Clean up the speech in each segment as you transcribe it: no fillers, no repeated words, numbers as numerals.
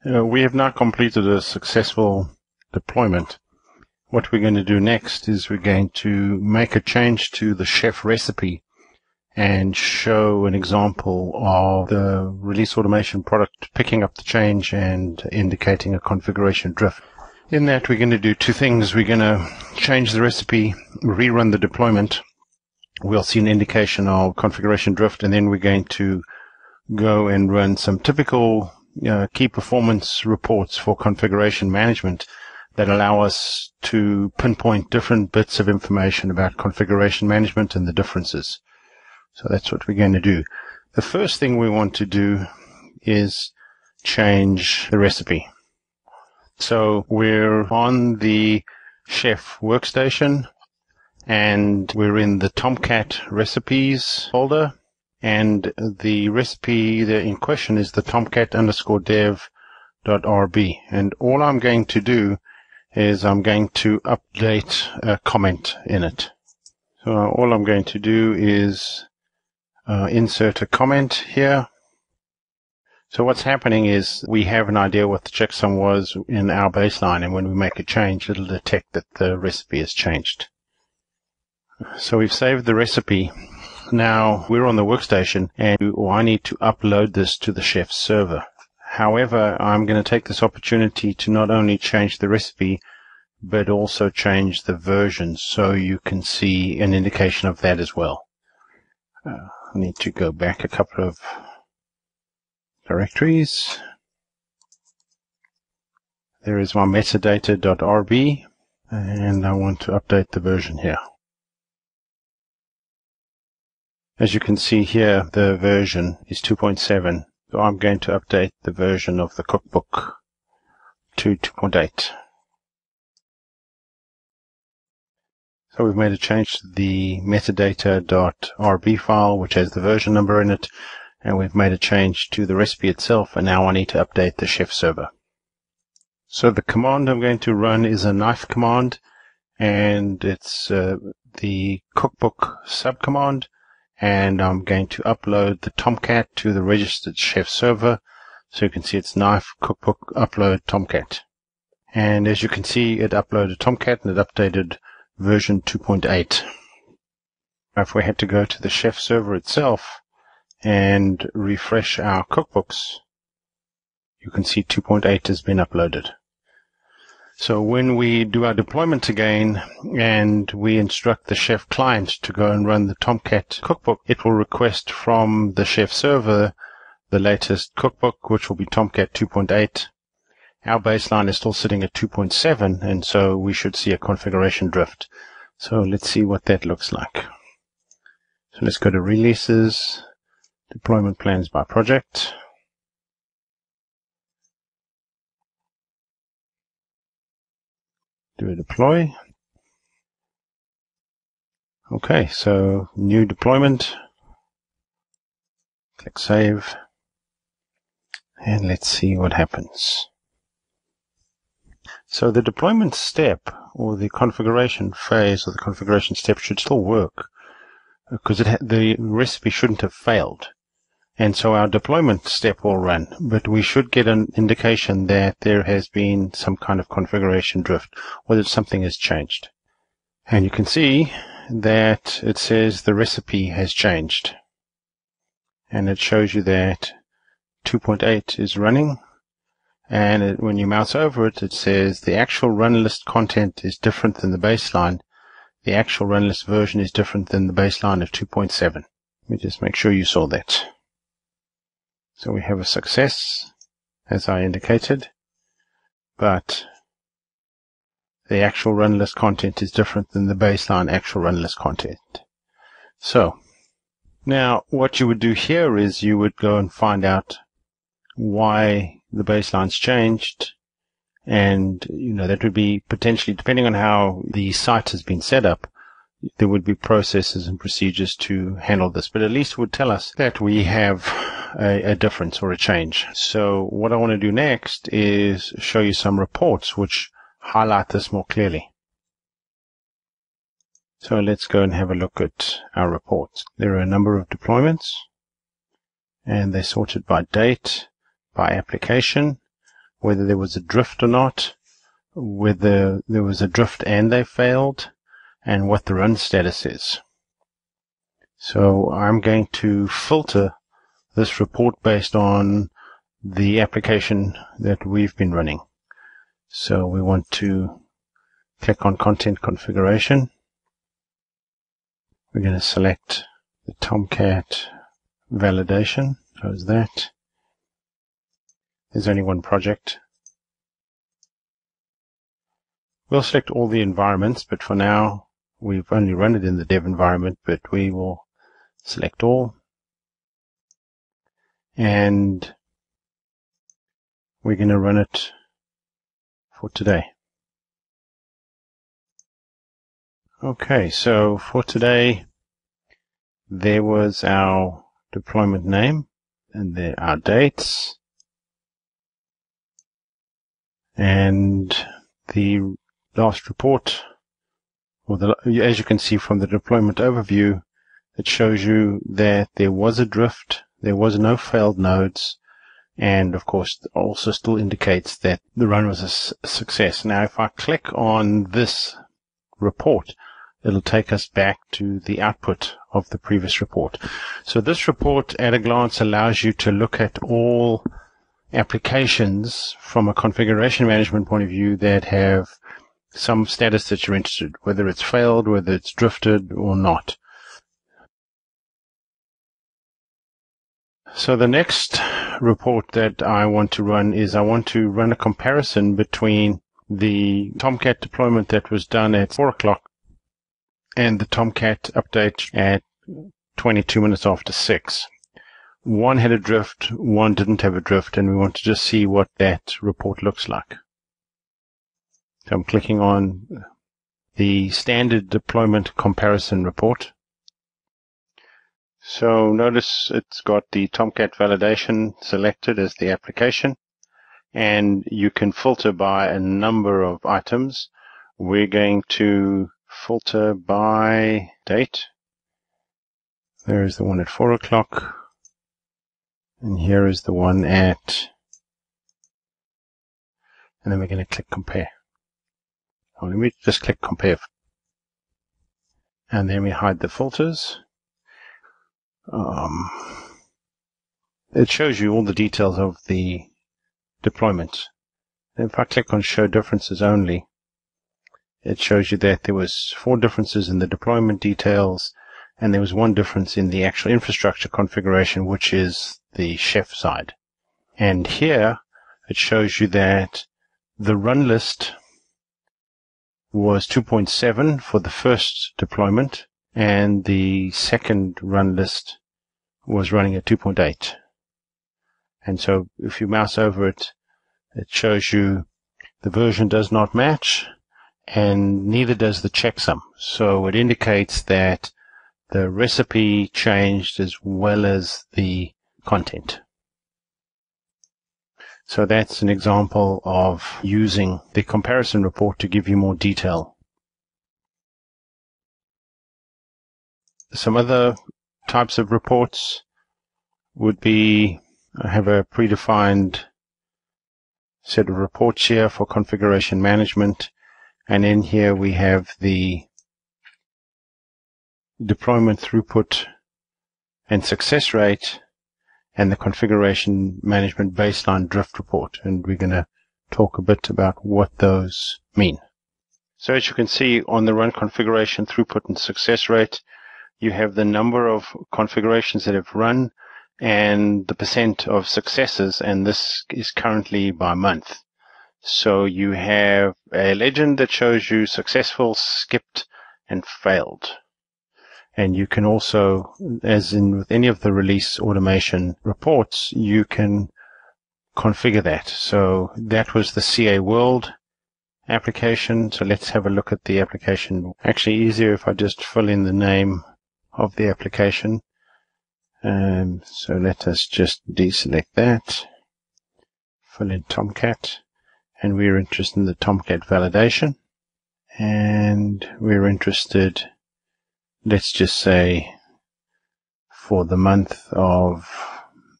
We have now completed a successful deployment. What we're going to do next is we're going to make a change to the chef recipe and show an example of the release automation product picking up the change and indicating a configuration drift. In that, we're going to do two things. We're going to change the recipe, rerun the deployment. We'll see an indication of configuration drift, and then we're going to go and run some typical key performance reports for configuration management that allow us to pinpoint different bits of information about configuration management and the differences. So that's what we're going to do. The first thing we want to do is change the recipe. So we're on the chef workstation and we're in the Tomcat recipes folder, and the recipe in question is the tomcat_dev.rb, and all I'm going to do is I'm going to update a comment in it. So all I'm going to do is insert a comment here. So what's happening is we have an idea what the checksum was in our baseline, and when we make a change, it'll detect that the recipe has changed. So we've saved the recipe. Now we're on the workstation, and I need to upload this to the chef server. However, I'm going to take this opportunity to not only change the recipe, but also change the version, so you can see an indication of that as well. I need to go back a couple of directories. There is my metadata.rb, and I want to update the version here. As you can see here, the version is 2.7, so I'm going to update the version of the cookbook to 2.8. So we've made a change to the metadata.rb file, which has the version number in it, and we've made a change to the recipe itself, and now I need to update the chef server. So the command I'm going to run is a knife command, and it's the cookbook subcommand, and I'm going to upload the Tomcat to the registered chef server. So you can see it's knife, cookbook, upload, Tomcat. And as you can see, it uploaded Tomcat and it updated version 2.8. If we had to go to the chef server itself and refresh our cookbooks, you can see 2.8 has been uploaded. So when we do our deployment again and we instruct the chef client to go and run the Tomcat cookbook, it will request from the chef server the latest cookbook, which will be Tomcat 2.8. Our baseline is still sitting at 2.7, and so we should see a configuration drift. So let's see what that looks like. So let's go to Releases, Deployment Plans by Project. Do a deploy. Okay, so new deployment. Click Save. And let's see what happens. So the deployment step, or the configuration phase, or the configuration step should still work, because the recipe shouldn't have failed. And so our deployment step will run, but we should get an indication that there has been some kind of configuration drift, or that something has changed. And you can see that it says the recipe has changed. And it shows you that 2.8 is running. And when you mouse over it, it says the actual run list content is different than the baseline. The actual run list version is different than the baseline of 2.7. Let me just make sure you saw that. So we have a success, as I indicated, but the actual run list content is different than the baseline actual run list content. So now what you would do here is you would go and find out why the baseline's changed, and that would be potentially, depending on how the site has been set up, there would be processes and procedures to handle this, but at least it would tell us that we have a difference or a change. So what I want to do next is show you some reports which highlight this more clearly. So let's go and have a look at our reports. There are a number of deployments, and they're sorted by date, by application, whether there was a drift or not, whether there was a drift and they failed, and what the run status is. So I'm going to filter this report based on the application that we've been running. So we want to click on Content Configuration. We're going to select the Tomcat validation. Close that. There's only one project. We'll select all the environments, but for now we've only run it in the dev environment, but we will select all. And we're going to run it for today. Okay, so for today, there was our deployment name, and there are dates, and the last report, as you can see from the deployment overview, it shows you that there was a drift, there was no failed nodes, and of course also still indicates that the run was a success. Now if I click on this report, it'll take us back to the output of the previous report. So this report at a glance allows you to look at all applications from a configuration management point of view that have some status that you're interested, whether it's failed, whether it's drifted or not. So the next report that I want to run is I want to run a comparison between the Tomcat deployment that was done at 4 o'clock and the Tomcat update at 22 minutes after 6. One had a drift, one didn't have a drift, and we want to just see what that report looks like. So I'm clicking on the standard deployment comparison report. So notice it's got the Tomcat validation selected as the application, and you can filter by a number of items. We're going to filter by date. There is the one at 4 o'clock, and here is the one at, and then we're going to click compare. Oh, let me just click compare, and then we hide the filters. It shows you all the details of the deployment. If I click on show differences only, it shows you that there was 4 differences in the deployment details, and there was 1 difference in the actual infrastructure configuration, which is the chef side. And here it shows you that the run list was 2.7 for the first deployment, and the second run list was running at 2.8. And so if you mouse over it, it shows you the version does not match, and neither does the checksum. So it indicates that the recipe changed as well as the content. So that's an example of using the comparison report to give you more detail. Some other types of reports would be, I have a predefined set of reports here for configuration management. And in here we have the deployment throughput and success rate and the configuration management baseline drift report. And we're going to talk a bit about what those mean. So as you can see on the run configuration throughput and success rate, you have the number of configurations that have run and the percent of successes, and this is currently by month. So you have a legend that shows you successful, skipped, and failed. And you can also, as in with any of the release automation reports, you can configure that. So that was the CA World application. So let's have a look at the application. Actually easier if I just fill in the name of the application. So let us just deselect that. Fill in Tomcat. And we're interested in the Tomcat validation. And we're interested, let's just say, for the month of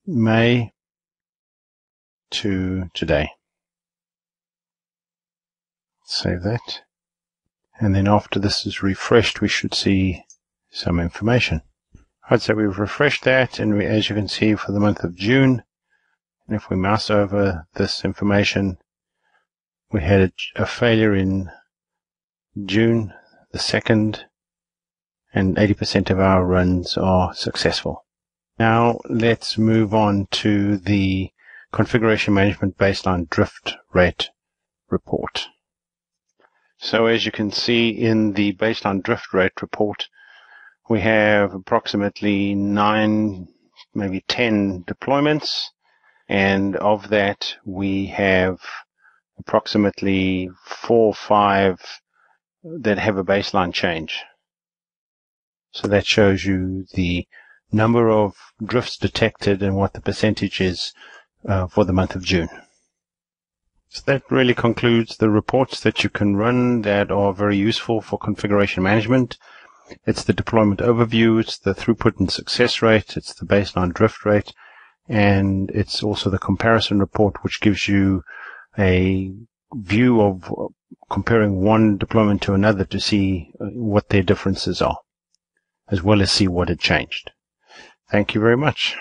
May to today. Save that. And then after this is refreshed, we should see some information. Right, so we've refreshed that, and as you can see for the month of June, and if we mouse over this information, we had a failure in June the 2nd, and 80% of our runs are successful. Now let's move on to the Configuration Management Baseline Drift Rate report. So as you can see in the Baseline Drift Rate report, we have approximately 9, maybe 10 deployments, and of that we have approximately 4 or 5 that have a baseline change. So that shows you the number of drifts detected and what the percentage is for the month of June. So that really concludes the reports that you can run that are very useful for configuration management. It's the deployment overview, it's the throughput and success rate, it's the baseline drift rate, and it's also the comparison report, which gives you a view of comparing one deployment to another to see what their differences are, as well as see what had changed. Thank you very much.